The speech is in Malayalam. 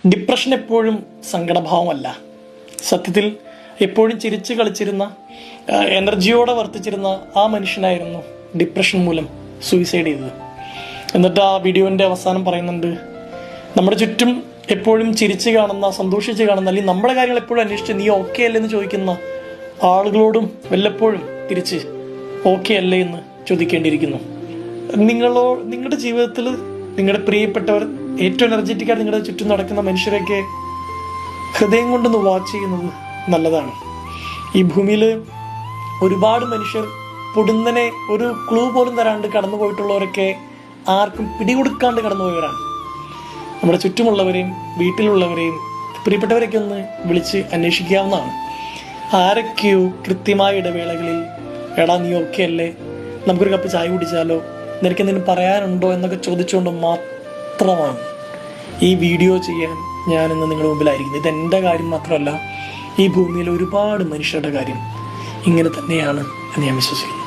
ഡിപ്രഷൻ എപ്പോഴും സങ്കടഭാവമല്ല. സത്യത്തിൽ എപ്പോഴും ചിരിച്ച് കളിച്ചിരുന്ന, എനർജിയോടെ വർത്തിച്ചിരുന്ന ആ മനുഷ്യനായിരുന്നു ഡിപ്രഷൻ മൂലം സൂയിസൈഡ് ചെയ്തത്. എന്നിട്ട് ആ വീഡിയോൻ്റെ അവസാനം പറയുന്നുണ്ട്, നമ്മുടെ ചുറ്റും എപ്പോഴും ചിരിച്ച് കാണുന്ന, സന്തോഷിച്ച് കാണുന്ന, അല്ലെങ്കിൽ നമ്മുടെ കാര്യങ്ങൾ എപ്പോഴും അന്വേഷിച്ച് നീ ഓക്കെ അല്ലേ എന്ന് ചോദിക്കുന്ന ആളുകളോടും വല്ലപ്പോഴും തിരിച്ച് ഓക്കെ അല്ലേ എന്ന് ചോദിക്കേണ്ടിയിരിക്കുന്നു. നിങ്ങളുടെ ജീവിതത്തിൽ നിങ്ങളുടെ പ്രിയപ്പെട്ടവർ, ഏറ്റവും എനർജറ്റിക്കായിട്ട് നിങ്ങളുടെ ചുറ്റും നടക്കുന്ന മനുഷ്യരൊക്കെ ഹൃദയം കൊണ്ടൊന്ന് വാച്ച് ചെയ്യുന്നത് നല്ലതാണ്. ഈ ഭൂമിയിൽ ഒരുപാട് മനുഷ്യർ പൊടുന്നനെ ഒരു ക്ലൂ പോലും തരാണ്ട് കടന്നു പോയിട്ടുള്ളവരൊക്കെ ആർക്കും പിടികൊടുക്കാണ്ട് കടന്നുപോയവരാണ്. നമ്മുടെ ചുറ്റുമുള്ളവരെയും വീട്ടിലുള്ളവരെയും പ്രിയപ്പെട്ടവരൊക്കെ ഒന്ന് വിളിച്ച് അന്വേഷിക്കാവുന്നതാണ്. ആരൊക്കെയോ കൃത്യമായ ഇടവേളകളിൽ എടാ നീ ഓക്കെ അല്ലേ, നമുക്കൊരു കപ്പ് ചായ കുടിച്ചാലോ, നിനക്ക് എന്തെങ്കിലും പറയാനുണ്ടോ എന്നൊക്കെ ചോദിച്ചുകൊണ്ട് മാത്രമാണ് ഈ വീഡിയോ ചെയ്യാൻ ഞാനിന്ന് നിങ്ങളുടെ മുമ്പിലായിരിക്കുന്നത്. ഇതെൻ്റെ കാര്യം മാത്രമല്ല, ഈ ഭൂമിയിൽ ഒരുപാട് മനുഷ്യരുടെ കാര്യം ഇങ്ങനെ തന്നെയാണ് എന്ന് ഞാൻ വിശ്വസിക്കുന്നു.